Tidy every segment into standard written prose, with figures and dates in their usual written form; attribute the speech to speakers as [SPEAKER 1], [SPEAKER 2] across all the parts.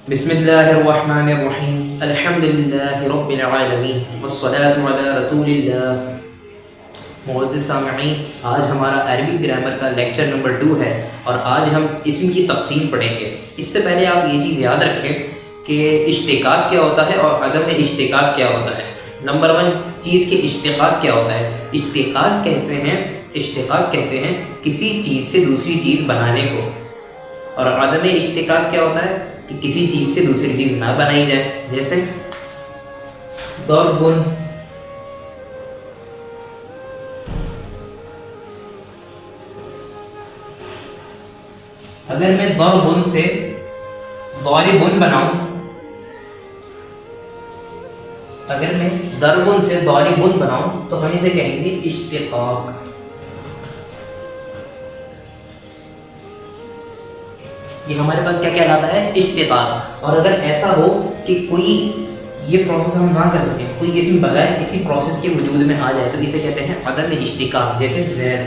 [SPEAKER 1] بسم اللہ الرحمن الرحیم الحمد للہ رب العالمین والصلاة علی رسول اللہ۔ معزز سامعین، آج ہمارا عربک گرامر کا لیکچر نمبر 2 ہے اور آج ہم اسم کی تقسیم پڑھیں گے۔ اس سے پہلے آپ یہ چیز یاد رکھیں کہ اشتقاق کیا ہوتا ہے اور عدم اشتقاق کیا ہوتا ہے۔ نمبر 1 چیز کے اشتقاق کیا ہوتا ہے؟ اشتقاق کہتے ہیں کسی چیز سے دوسری چیز بنانے کو، اور عدم اشتقاق کیا ہوتا ہے کہ کسی چیز سے دوسری چیز نہ بنائی جائے۔ جیسے ضرب، اگر میں ضرب سے ضارب بناؤں، تو ہم اسے کہیں گے اشتقاق۔ یہ ہمارے پاس کیا کہلاتا ہے؟ اشتقاق۔ اور اگر ایسا ہو کہ کوئی یہ پروسیس ہم نہ کر سکیں، کوئی اسم بغیر کسی پروسیس کے وجود میں آ جائے، تو اسے کہتے ہیں عدم اشتقاق۔ جیسے زید،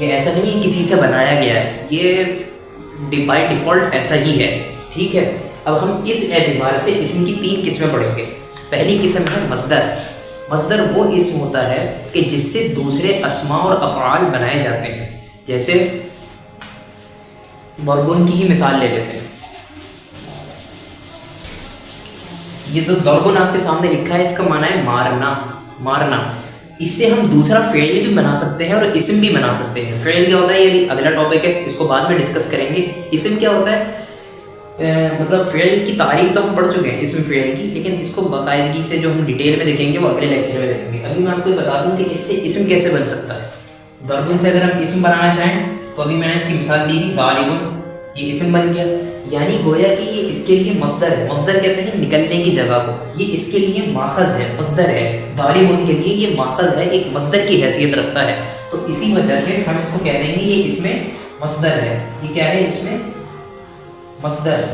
[SPEAKER 1] یہ ایسا نہیں ہے کسی سے بنایا گیا ہے، یہ بائی ڈیفالٹ ایسا ہی ہے، ٹھیک ہے۔ اب ہم اس اعتبار سے اسم کی 3 قسمیں پڑھیں گے۔ پہلی قسم ہے مصدر۔ مصدر وہ اسم ہوتا ہے کہ جس سے دوسرے اسماء اور افعال بنائے جاتے ہیں۔ جیسے ضربن کی ہی مثال لے لیتے ہیں۔ یہ تو ضربن آپ کے سامنے لکھا ہے، اس کا معنی ہے مارنا۔ اس سے ہم دوسرا فعل بھی بنا سکتے ہیں اور اسم بھی بنا سکتے ہیں۔ فعل کیا ہوتا ہے، یہ بھی اگلا ٹاپک ہے، اس کو بعد میں ڈسکس کریں گے۔ اسم کیا ہوتا ہے؟ مطلب فعل کی تعریف تو ہم پڑھ چکے ہیں، اسم فعل کی، لیکن اس کو باقاعدگی سے جو ہم ڈیٹیل میں دیکھیں گے وہ اگلے لیکچر میں دیکھیں گے۔ ابھی میں آپ کو یہ بتا دوں کہ اس سے اسم کیسے بن سکتا ہے۔ ضربن سے اگر ہم اسم بنانا چاہیں تو ابھی میں نے اس کی مثال دی تھی، ضاربن، یہ اسم بن گیا، یعنی گویا کہ یہ اس کے لیے مصدر ہے۔ مصدر کہتے ہیں نکلنے کی جگہ کو، یہ اس کے لیے ماخذ ہے، مصدر ہے۔ ضارب کے لیے یہ ماخذ ہے، ایک مصدر کی حیثیت رکھتا ہے، تو اسی وجہ سے ہم اس کو کہہ دیں گے یہ اس میں مصدر ہے۔ یہ کیا ہے؟ اس میں مصدر ہے۔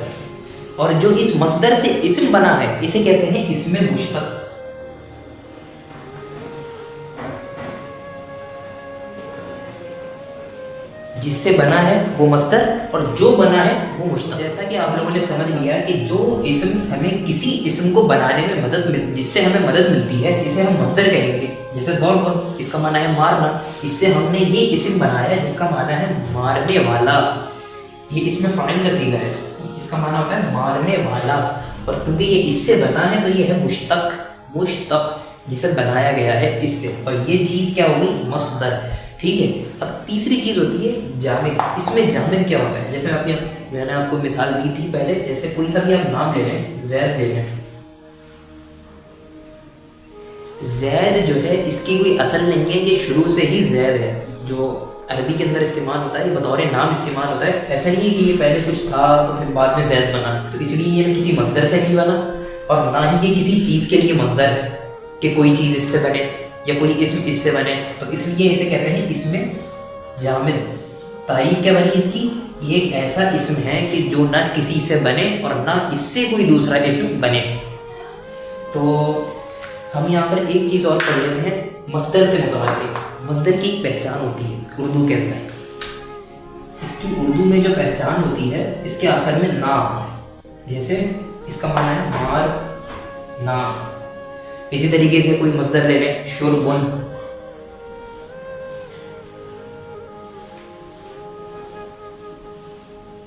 [SPEAKER 1] اور جو اس مصدر سے اسم بنا ہے اسے کہتے ہیں اسم مشتق۔ جس سے بنا ہے وہ مصدر اور جو بنا ہے وہ مشتق۔ جیسا کہ آپ لوگوں نے سمجھ لیا کہ جو اسم ہمیں کسی اسم کو بنانے میں جس سے ہمیں مدد ملتی ہے اسے ہم مصدر کہیں گے۔ جیسے ضرب، اس کا معنی ہے مارنا، اس سے ہم نے یہ اسم بنایا ہے جس کا معنی ہے مارنے والا۔ یہ اس میں فاعل کا صیغہ ہے، اس کا معنی ہوتا ہے مارنے والا، اور کیونکہ یہ اس سے بنا ہے تو یہ ہے مشتق، جسے بنایا گیا ہے اس سے، اور یہ چیز کیا ہوگی؟ مصدر، ٹھیک ہے۔ اب تیسری چیز ہوتی ہے جامد۔ اس میں جامد کیا ہوتا ہے؟ جیسے میں نے آپ کو مثال دی تھی پہلے، جیسے کوئی سا بھی آپ نام لے لیں، زید لے لیں۔ زید جو ہے اس کی کوئی اصل نہیں ہے، یہ شروع سے ہی زید ہے، جو عربی کے اندر استعمال ہوتا ہے، یہ بطور نام استعمال ہوتا ہے۔ ایسا نہیں ہے کہ یہ پہلے کچھ تھا تو پھر بعد میں زید بنا، تو اس لیے یہ کسی مصدر سے نہیں بنا، اور نہ ہی یہ کسی چیز کے لیے مصدر ہے کہ کوئی چیز اس سے بنے یا کوئی اسم اس سے بنے، تو اس لیے اسے کہتے ہیں اس میں جامد۔ تعریف کیا بنی اس کی؟ یہ ایک ایسا اسم ہے کہ جو نہ کسی سے بنے اور نہ اس سے کوئی دوسرا اسم بنے۔ تو ہم یہاں پر ایک چیز اور پڑھ لیتے ہیں، مصدر سے متعلق۔ مصدر کی ایک پہچان ہوتی ہے اردو کے اندر، اس کی اردو میں جو پہچان ہوتی ہے اس کے آخر میں نا، جیسے اس کا معنی ہے مارنا۔ اسی طریقے سے کوئی مصدر لے لیں، شربن،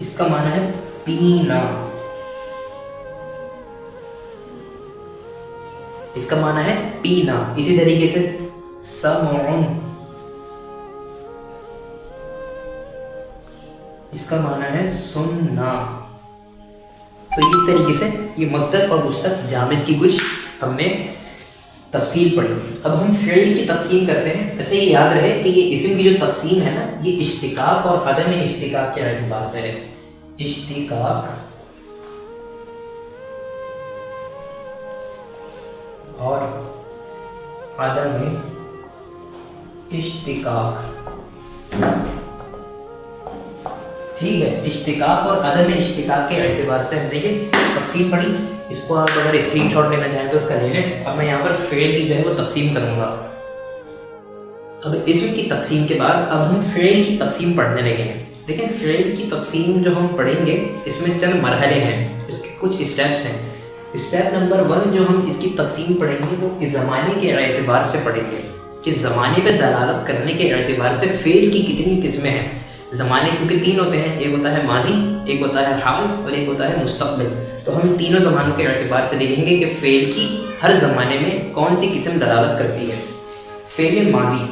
[SPEAKER 1] اس کا معنی ہے پینا، اس کا معنی ہے پینا۔ اسی طریقے سے سمعن، اس کا معنی ہے سننا۔ تو اس طریقے سے یہ مصدر اور مشتق جامد کی کچھ ہم نے تفصیل پڑھی۔ اب ہم فعل کی تقسیم کرتے ہیں۔ اچھا یہ یاد رہے کہ یہ اسم کی جو تقسیم ہے نا، یہ اشتقاق اور عدم اشتقاق کے اعتبار سے ہے۔ اشتقاق اور عدم اشتقاق، ٹھیک ہے۔ اشتقاق اور عدم اشتقاق کے اعتبار سے ہم نے یہ تقسیم پڑھی۔ اس کو آپ اگر اسکرین شاٹ لینا چاہیں تو اس کا لے لیں۔ اب میں یہاں پر فعل کی جو ہے وہ تقسیم کروں گا۔ اب اسم کی تقسیم کے بعد اب ہم فعل کی تقسیم پڑھنے لگے ہیں۔ دیکھیں فعل کی تقسیم جو ہم پڑھیں گے اس میں چند مرحلے ہیں، اس کے کچھ اسٹیپس ہیں۔ اسٹیپ نمبر 1 جو ہم اس کی تقسیم پڑھیں گے وہ اس زمانے کے اعتبار سے پڑھیں گے کہ زمانے پہ دلالت کرنے کے اعتبار سے فعل کی کتنی قسمیں ہیں۔ زمانے کیونکہ 3 ہوتے ہیں، ایک ہوتا ہے ماضی، ایک ہوتا ہے حال اور ایک ہوتا ہے مستقبل، تو ہم تینوں زمانوں کے اعتبار سے دیکھیں گے کہ فعل کی ہر زمانے میں کون سی قسم دلالت کرتی ہے۔ فعل ماضی،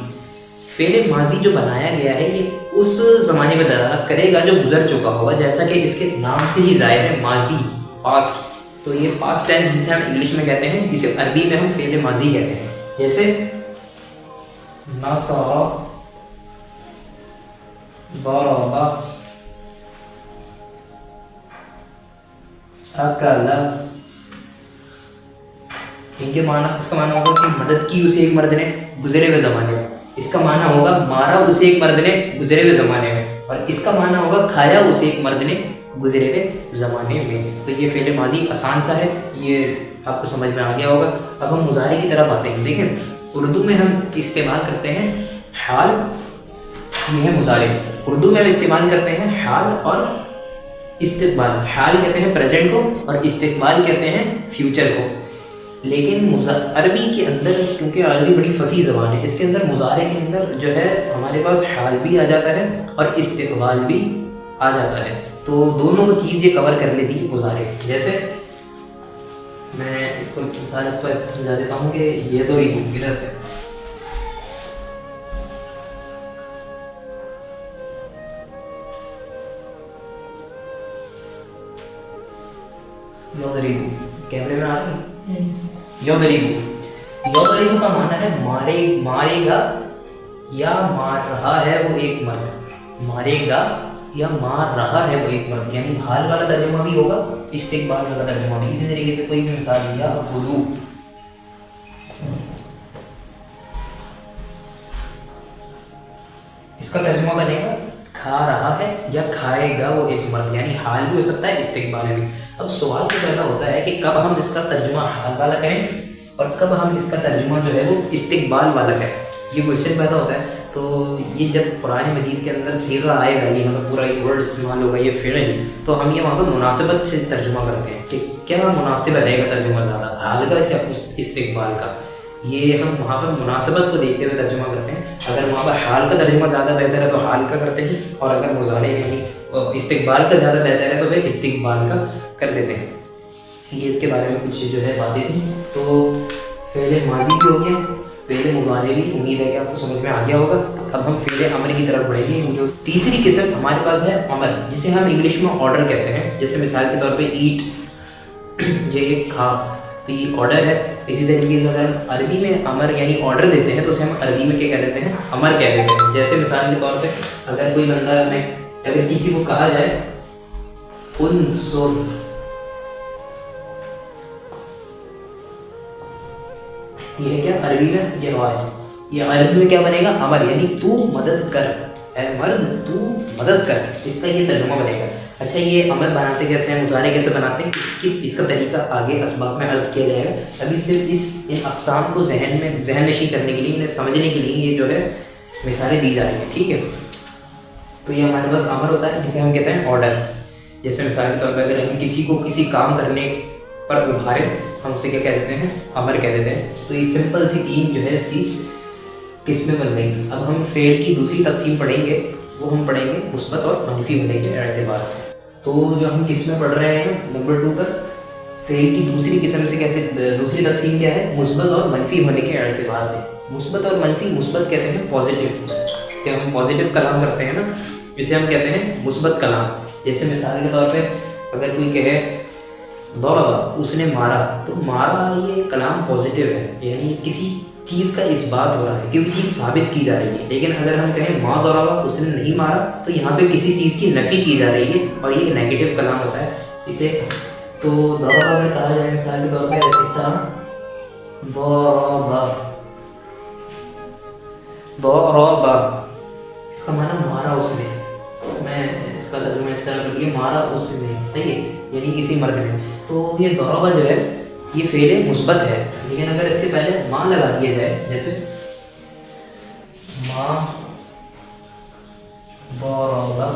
[SPEAKER 1] فعل ماضی جو بنایا گیا ہے یہ اس زمانے میں دلالت کرے گا جو گزر چکا ہوگا، جیسا کہ اس کے نام سے ہی ظاہر ہے ماضی، پاسٹ، تو یہ پاسٹ ٹینس جسے ہم انگلش میں کہتے ہیں، اسے عربی میں ہم فعل ماضی کہتے ہیں، جیسے نصر، ضرب، اکل۔ ان کے معنی، اس کا معنی ہوگا کہ مدد کی اسے ایک مرد نے گزرے ہوئے زمانے میں، اس کا معنی ہوگا مارا اسے ایک مرد نے گزرے ہوئے زمانے میں، اور اس کا معنی ہوگا کھایا اسے ایک مرد نے گزرے ہوئے زمانے میں۔ تو یہ فعل ماضی آسان سا ہے، یہ آپ کو سمجھ میں آ گیا ہوگا۔ اب ہم مضارع کی طرف آتے ہیں۔ دیکھیں اردو میں ہم استعمال کرتے ہیں حال، یہ ہے مضارع، اردو میں ہم استعمال کرتے ہیں حال اور استقبال۔ حال کہتے ہیں پریزنٹ کو اور استقبال کہتے ہیں فیوچر کو، لیکن عربی کے اندر، کیونکہ عربی بڑی فصیح زبان ہے، اس کے اندر مضارع کے اندر جو ہے ہمارے پاس حال بھی آ جاتا ہے اور استقبال بھی آ جاتا ہے، تو دونوں کو چیز یہ کور کر لیتی ہے مضارع۔ جیسے میں اس کو مثال اس پر سمجھا دیتا ہوں کہ یہ تو ادھر سے یضربو، کیمرے میں آ رہی ہے، یضربو، یضربو کا معنی ہے مارے گا یا مار رہا ہے وہ ایک مرد، مارے گا یا مار رہا ہے وہ ایک مرد، یعنی حال والا ترجمہ بھی ہوگا، استقبال والا ترجمہ بھی۔ اسی طریقے سے کوئی بھی مثال دیا، غلو، اس کا ترجمہ بنے گا کھا رہا ہے یا کھائے گا وہ ایک مرد، یعنی حال بھی ہو سکتا ہے استقبال بھی۔ اب سوال تو پیدا ہوتا ہے کہ کب ہم اس کا ترجمہ حال والا کریں اور کب ہم اس کا ترجمہ جو ہے وہ استقبال والا کریں، یہ کوشچن پیدا ہوتا ہے۔ تو یہ جب قرآن مجید کے اندر صیغہ آئے گا، یہ ہمیں پورا یہ ورڈ استعمال ہوگا، یہ فعل، تو ہم یہ وہاں پر مناسبت سے ترجمہ کرتے ہیں کہ کیا مناسب رہے گا ترجمہ زیادہ، حال کا یا استقبال کا، یہ ہم وہاں پر مناسبت کو دیکھتے ہوئے ترجمہ کرتے ہیں۔ اگر وہاں پر حال کا ترجمہ زیادہ بہتر ہے تو حال کا کرتے ہیں، اور اگر مضارع یعنی استقبال کا زیادہ بہتر ہے تو پھر استقبال کا کر دیتے ہیں۔ یہ اس کے بارے میں کچھ جو ہے باتیں تھیں۔ تو فعل ماضی بھی ہو گیا، فعل مضارع بھی، امید ہے کہ آپ کو سمجھ میں آ گیا ہوگا۔ اب ہم فعل امر کی طرف بڑھیں گے۔ جو تیسری قسم ہمارے پاس ہے امر، جسے ہم انگلش میں آرڈر کہتے ہیں، جیسے مثال کے طور پہ ایٹ، یہ ایک کھا، تو یہ آرڈر ہے۔ اسی طریقے سے اگر ہم عربی میں امر یعنی آرڈر دیتے ہیں تو اسے ہم عربی میں کیا کہہ دیتے ہیں، امر کہہ دیتے ہیں۔ جیسے مثال کے طور پہ اگر کوئی بندہ میں، اگر کسی کو کہا جائے انصر، یہ ہے کیا عربی میں، یہ رواج، یہ عربی میں کیا بنے گا، امر، یعنی تو مدد کر، اے مرد تو مدد کر، اس کا یہ ترجمہ بنے گا۔ اچھا یہ امر بناتے کیسے ہیں، مضارع کیسے بناتے ہیں، اس کا طریقہ آگے اسباق میں عرض کیا جائے گا۔ ابھی صرف ان اقسام کو ذہن نشین کرنے کے لیے، انہیں سمجھنے کے لیے یہ جو ہے مثالیں دی جا رہی ہیں، ٹھیک ہے۔ تو یہ ہمارے پاس امر ہوتا ہے جسے ہم کہتے ہیں آرڈر۔ جیسے مثال کے طور پہ اگر ہم کسی کو کسی کام کرنے پر ابھارے، ہم اسے کیا کہہ دیتے ہیں، امر کہہ دیتے ہیں۔ تو یہ سمپل سی تین جو ہے اس کی قسمیں بن گئی۔ اب ہم فعل کی دوسری تقسیم پڑھیں گے، وہ ہم پڑھیں گے مثبت اور منفی ہونے کے اعتبار سے۔ تو جو ہم قسمیں پڑھ رہے ہیں نمبر 2 پر، فعل کی دوسری قسم سے کیسے، دوسری تقسیم کیا ہے، مثبت اور منفی ہونے کے اعتبار سے۔ مثبت اور منفی، مثبت کہتے ہیں پازیٹیو، کہ ہم پازیٹیو کلام کرتے ہیں نا، اسے ہم کہتے ہیں مثبت کلام۔ جیسے مثال کے طور پہ اگر کوئی کہے ضرب، اس نے مارا، تو مارا یہ کلام پازیٹیو ہے، یعنی کسی چیز کا اس بات ہو رہا ہے کہ وہ چیز ثابت کی جا رہی ہے۔ لیکن اگر ہم کہیں ما ضرب، اس نے نہیں مارا، تو یہاں پہ کسی چیز کی نفی کی جا رہی ہے اور یہ نیگیٹو کلام ہوتا ہے اسے۔ تو ضرب اگر کہا جائے مثال کے طور پہ اس طرح ضرب، اس کا معنی مارا اس نے، میں اس کا ترجمہ اس طرح کر کے مارا اس نے، صحیح ہے، یعنی کسی مرد نے۔ تو یہ ضرب جو ہے یہ فعل مثبت ہے، لیکن اگر اس کے پہلے ماں لگا دیا جائے، جیسے ماں ضرب،